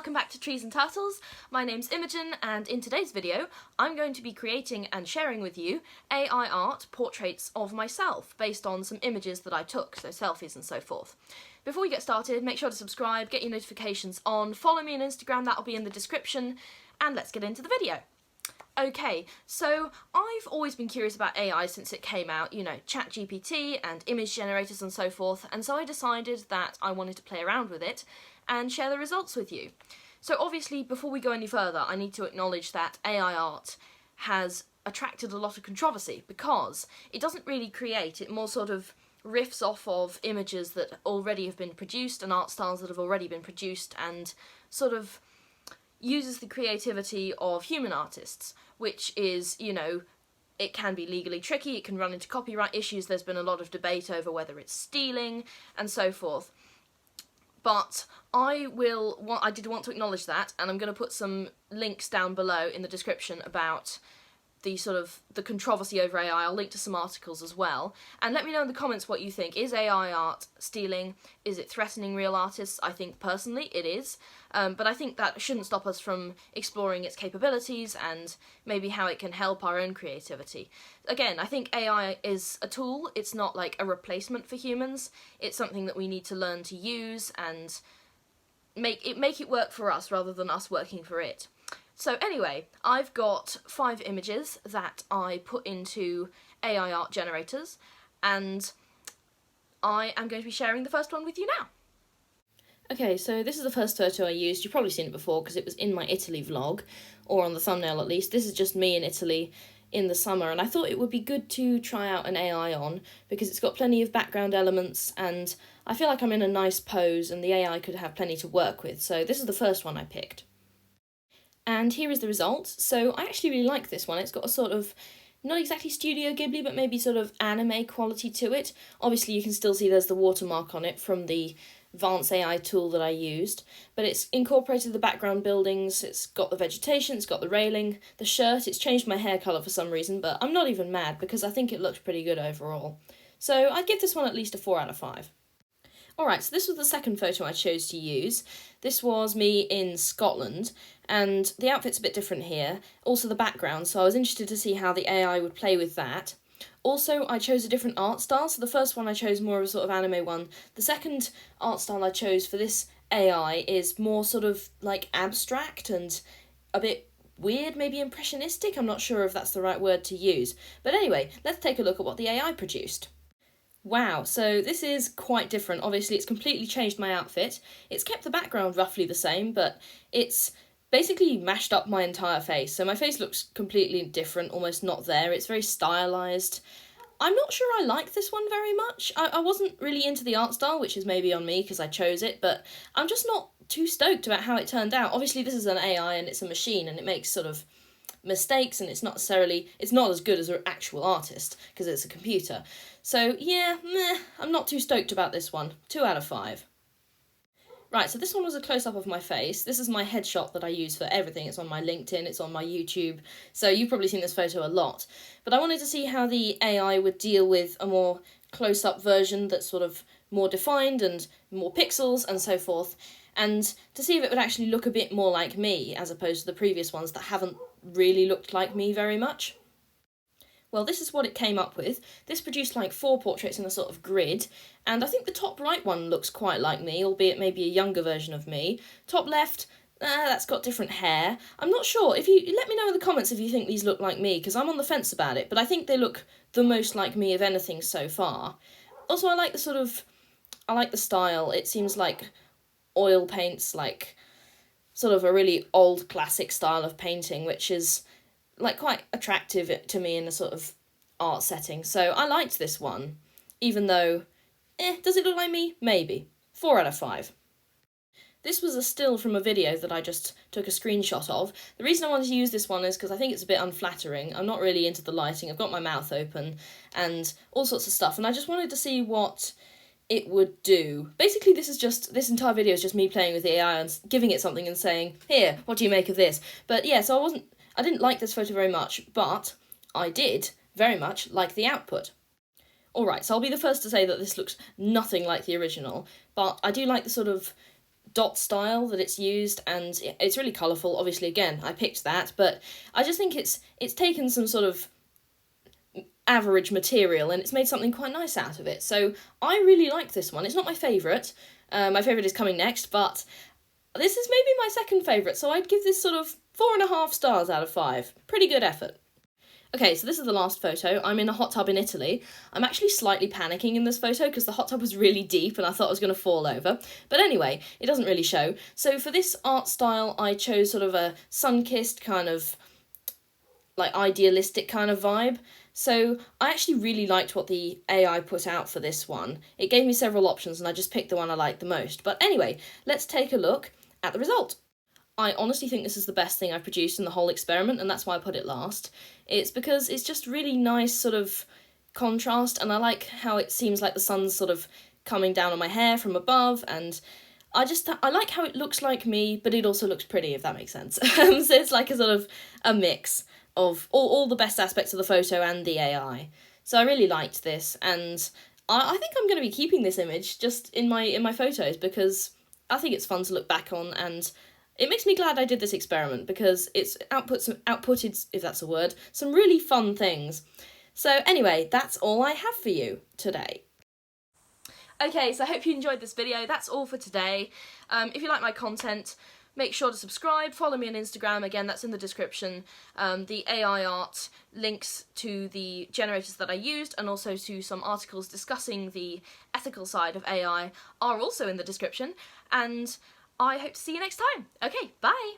welcome back to Trees and Turtles. My name's Imogen, and in today's video I'm going to be creating and sharing with you AI art portraits of myself based on some images that I took, so selfies and so forth. Before we get started, make sure to subscribe, get your notifications on, follow me on Instagram, that'll be in the description, and let's get into the video. Okay, so I've always been curious about AI since it came out, you know, ChatGPT and image generators and so forth, and so I decided that I wanted to play around with it and share the results with you. So obviously, before we go any further, I need to acknowledge that AI art has attracted a lot of controversy because it doesn't really create, it more sort of riffs off of images that already have been produced and art styles that have already been produced and sort of uses the creativity of human artists, which is, you know, it can be legally tricky, it can run into copyright issues, there's been a lot of debate over whether it's stealing and so forth. But I did want to acknowledge that, and I'm going to put some links down below in the description about the controversy over AI. I'll link to some articles as well. And let me know in the comments what you think. Is AI art stealing? Is it threatening real artists? I think personally it is. But I think that shouldn't stop us from exploring its capabilities and maybe how it can help our own creativity. Again, I think AI is a tool. It's not like a replacement for humans. It's something that we need to learn to use and make it work for us rather than us working for it. So anyway, I've got 5 images that I put into AI art generators, and I am going to be sharing the first one with you now. Okay, so this is the first photo I used. You've probably seen it before because it was in my Italy vlog, or on the thumbnail at least. This is just me in Italy in the summer, and I thought it would be good to try out an AI on because it's got plenty of background elements and I feel like I'm in a nice pose and the AI could have plenty to work with. So this is the first one I picked. And here is the result. So I actually really like this one. It's got a sort of, not exactly Studio Ghibli, but maybe sort of anime quality to it. Obviously you can still see there's the watermark on it from the Vance AI tool that I used, but it's incorporated the background buildings, it's got the vegetation, it's got the railing, the shirt, it's changed my hair colour for some reason, but I'm not even mad because I think it looks pretty good overall. So I'd give this one at least a 4 out of 5. Alright, so this was the second photo I chose to use. This was me in Scotland, and the outfit's a bit different here. Also the background, so I was interested to see how the AI would play with that. Also, I chose a different art style, so the first one I chose more of a sort of anime one. The second art style I chose for this AI is more sort of like abstract and a bit weird, maybe impressionistic. I'm not sure if that's the right word to use. But anyway, let's take a look at what the AI produced. Wow, so this is quite different. Obviously, it's completely changed my outfit. It's kept the background roughly the same, but it's basically mashed up my entire face. So my face looks completely different, almost not there. It's very stylised. I'm not sure I like this one very much. I wasn't really into the art style, which is maybe on me because I chose it, but I'm just not too stoked about how it turned out. Obviously, this is an AI and it's a machine and it makes sort of mistakes and it's not as good as an actual artist because it's a computer. So yeah, I'm not too stoked about this one. 2 out of 5. Right, so this one was a close-up of my face. This is my headshot that I use for everything. It's on my LinkedIn, it's on my YouTube, so you've probably seen this photo a lot. But I wanted to see how the AI would deal with a more close-up version that's sort of more defined and more pixels and so forth, and to see if it would actually look a bit more like me as opposed to the previous ones that haven't really looked like me very much. Well, this is what it came up with. This produced like 4 portraits in a sort of grid, and I think the top right one looks quite like me, albeit maybe a younger version of me. Top left, that's got different hair. I'm not sure. If you let me know in the comments if you think these look like me, because I'm on the fence about it, but I think they look the most like me of anything so far. Also, I like the style. It seems like oil paints, like sort of a really old classic style of painting, which is like quite attractive to me in a sort of art setting. So I liked this one, even though, does it look like me? Maybe. 4 out of 5. This was a still from a video that I just took a screenshot of. The reason I wanted to use this one is because I think it's a bit unflattering. I'm not really into the lighting. I've got my mouth open and all sorts of stuff, and I just wanted to see what it would do. Basically, this entire video is just me playing with the AI and giving it something and saying, here, what do you make of this? But yeah, so I didn't like this photo very much, but I did very much like the output. Alright, so I'll be the first to say that this looks nothing like the original, but I do like the sort of dot style that it's used, and it's really colourful. Obviously, again, I picked that, but I just think it's taken some sort of average material and it's made something quite nice out of it. So I really like this one. It's not my favourite. My favourite is coming next, but this is maybe my second favourite, so I'd give this sort of 4.5 stars out of 5. Pretty good effort. Okay, so this is the last photo. I'm in a hot tub in Italy. I'm actually slightly panicking in this photo because the hot tub was really deep and I thought I was going to fall over. But anyway, it doesn't really show. So for this art style, I chose sort of a sun-kissed kind of, like, idealistic kind of vibe. So I actually really liked what the AI put out for this one. It gave me several options and I just picked the one I liked the most. But anyway, let's take a look at the result. I honestly think this is the best thing I've produced in the whole experiment, and that's why I put it last. It's because it's just really nice sort of contrast, and I like how it seems like the sun's sort of coming down on my hair from above, and I like how it looks like me, but it also looks pretty, if that makes sense. So it's like a sort of a mix of all the best aspects of the photo and the AI. So I really liked this, and I think I'm going to be keeping this image just in my photos because I think it's fun to look back on, and it makes me glad I did this experiment because it's outputted, if that's a word, some really fun things. So anyway, that's all I have for you today. Okay, so I hope you enjoyed this video. That's all for today. If you like my content, make sure to subscribe, follow me on Instagram, again that's in the description. The AI art links to the generators that I used and also to some articles discussing the ethical side of AI are also in the description, and I hope to see you next time. Okay, bye!